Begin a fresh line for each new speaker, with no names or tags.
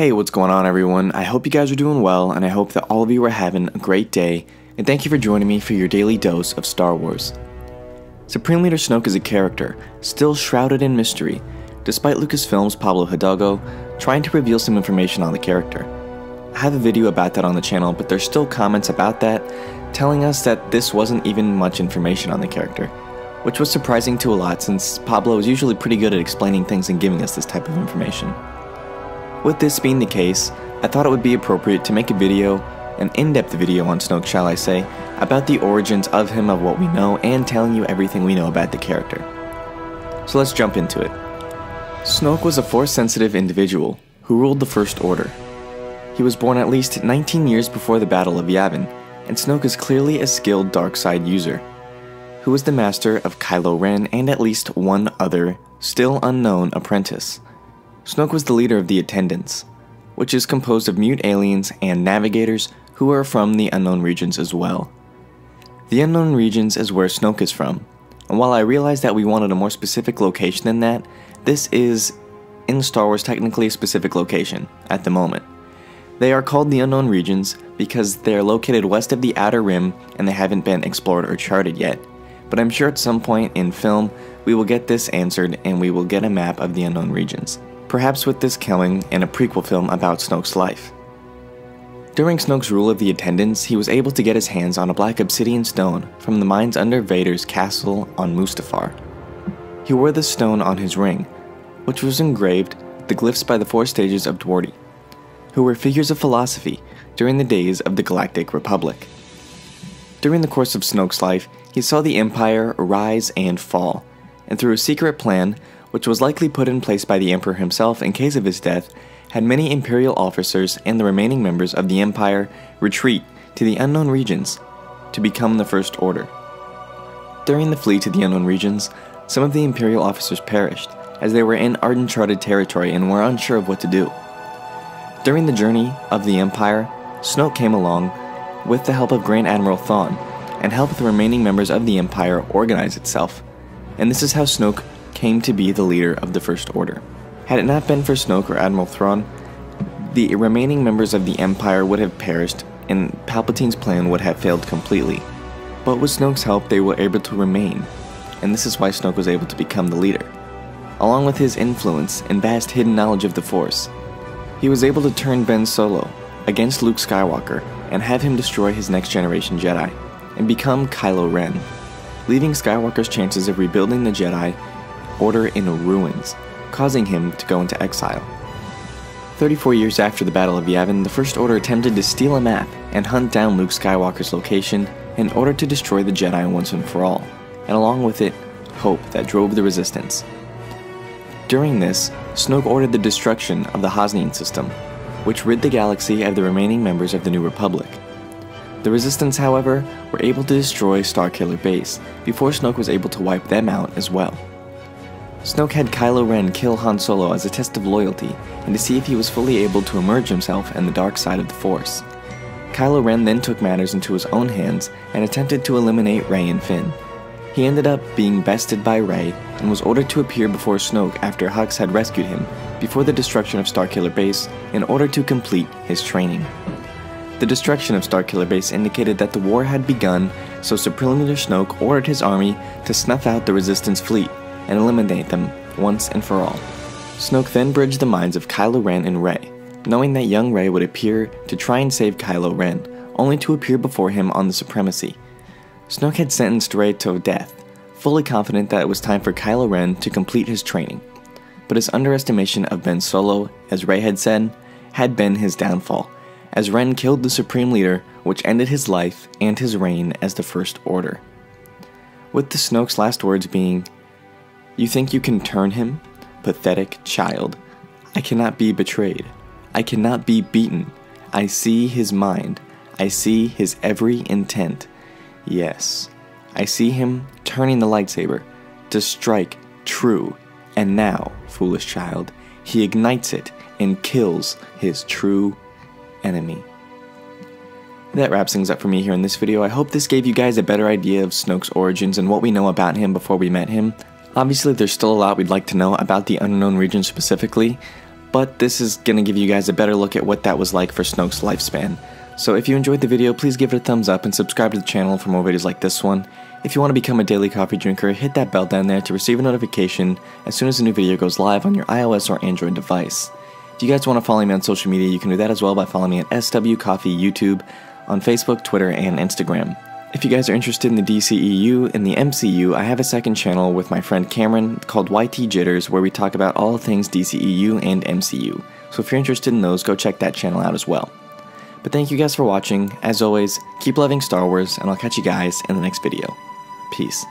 Hey, what's going on everyone? I hope you guys are doing well, and I hope that all of you are having a great day, and thank you for joining me for your daily dose of Star Wars. Supreme Leader Snoke is a character, still shrouded in mystery, despite Lucasfilm's Pablo Hidalgo trying to reveal some information on the character. I have a video about that on the channel, but there's still comments about that, telling us that this wasn't even much information on the character, which was surprising to a lot since Pablo is usually pretty good at explaining things and giving us this type of information. With this being the case, I thought it would be appropriate to make a video, an in-depth video on Snoke shall I say, about the origins of him, of what we know, and telling you everything we know about the character. So let's jump into it. Snoke was a Force-sensitive individual who ruled the First Order. He was born at least 19 years before the Battle of Yavin, and Snoke is clearly a skilled dark side user, who was the master of Kylo Ren and at least one other, still unknown, apprentice. Snoke was the leader of the Attendants, which is composed of mute aliens and navigators who are from the Unknown Regions as well. The Unknown Regions is where Snoke is from, and while I realized that we wanted a more specific location than that, this is, in Star Wars, technically a specific location at the moment. They are called the Unknown Regions because they are located west of the Outer Rim and they haven't been explored or charted yet, but I'm sure at some point in film we will get this answered and we will get a map of the Unknown Regions. Perhaps with this coming in a prequel film about Snoke's life. During Snoke's rule of the Attendants, he was able to get his hands on a black obsidian stone from the mines under Vader's castle on Mustafar. He wore this stone on his ring, which was engraved with the glyphs by the four stages of Dwardi, who were figures of philosophy during the days of the Galactic Republic. During the course of Snoke's life, he saw the Empire rise and fall, and through a secret plan, which was likely put in place by the Emperor himself in case of his death, had many Imperial officers and the remaining members of the Empire retreat to the Unknown Regions to become the First Order. During the flee to the Unknown Regions, some of the Imperial officers perished, as they were in uncharted territory and were unsure of what to do. During the journey of the Empire, Snoke came along with the help of Grand Admiral Thrawn, and helped the remaining members of the Empire organize itself, and this is how Snoke came to be the leader of the First Order. Had it not been for Snoke or Admiral Thrawn, the remaining members of the Empire would have perished and Palpatine's plan would have failed completely. But with Snoke's help they were able to remain, and this is why Snoke was able to become the leader. Along with his influence and vast hidden knowledge of the Force, he was able to turn Ben Solo against Luke Skywalker and have him destroy his next generation Jedi and become Kylo Ren, leaving Skywalker's chances of rebuilding the Jedi Order in ruins, causing him to go into exile. 34 years after the Battle of Yavin, the First Order attempted to steal a map and hunt down Luke Skywalker's location in order to destroy the Jedi once and for all, and along with it, hope that drove the Resistance. During this, Snoke ordered the destruction of the Hosnian system, which rid the galaxy of the remaining members of the New Republic. The Resistance, however, were able to destroy Starkiller Base before Snoke was able to wipe them out as well. Snoke had Kylo Ren kill Han Solo as a test of loyalty and to see if he was fully able to emerge himself in the dark side of the Force. Kylo Ren then took matters into his own hands and attempted to eliminate Rey and Finn. He ended up being bested by Rey and was ordered to appear before Snoke after Hux had rescued him before the destruction of Starkiller Base in order to complete his training. The destruction of Starkiller Base indicated that the war had begun, so Supreme Leader Snoke ordered his army to snuff out the Resistance fleet and eliminate them once and for all. Snoke then bridged the minds of Kylo Ren and Rey, knowing that young Rey would appear to try and save Kylo Ren, only to appear before him on the Supremacy. Snoke had sentenced Rey to death, fully confident that it was time for Kylo Ren to complete his training. But his underestimation of Ben Solo, as Rey had said, had been his downfall, as Ren killed the Supreme Leader, which ended his life and his reign as the First Order. With the Snoke's last words being, "You think you can turn him? Pathetic child. I cannot be betrayed. I cannot be beaten. I see his mind. I see his every intent. Yes, I see him turning the lightsaber to strike true. And now, foolish child, he ignites it and kills his true enemy." That wraps things up for me here in this video. I hope this gave you guys a better idea of Snoke's origins and what we know about him before we met him. Obviously, there's still a lot we'd like to know about the Unknown Region specifically, but this is going to give you guys a better look at what that was like for Snoke's lifespan. So if you enjoyed the video, please give it a thumbs up and subscribe to the channel for more videos like this one. If you want to become a daily coffee drinker, hit that bell down there to receive a notification as soon as a new video goes live on your iOS or Android device. If you guys want to follow me on social media, you can do that as well by following me at SW Coffee YouTube on Facebook, Twitter, and Instagram. If you guys are interested in the DCEU and the MCU, I have a second channel with my friend Cameron called YT Jitters where we talk about all things DCEU and MCU. So if you're interested in those, go check that channel out as well. But thank you guys for watching. As always, keep loving Star Wars, and I'll catch you guys in the next video. Peace.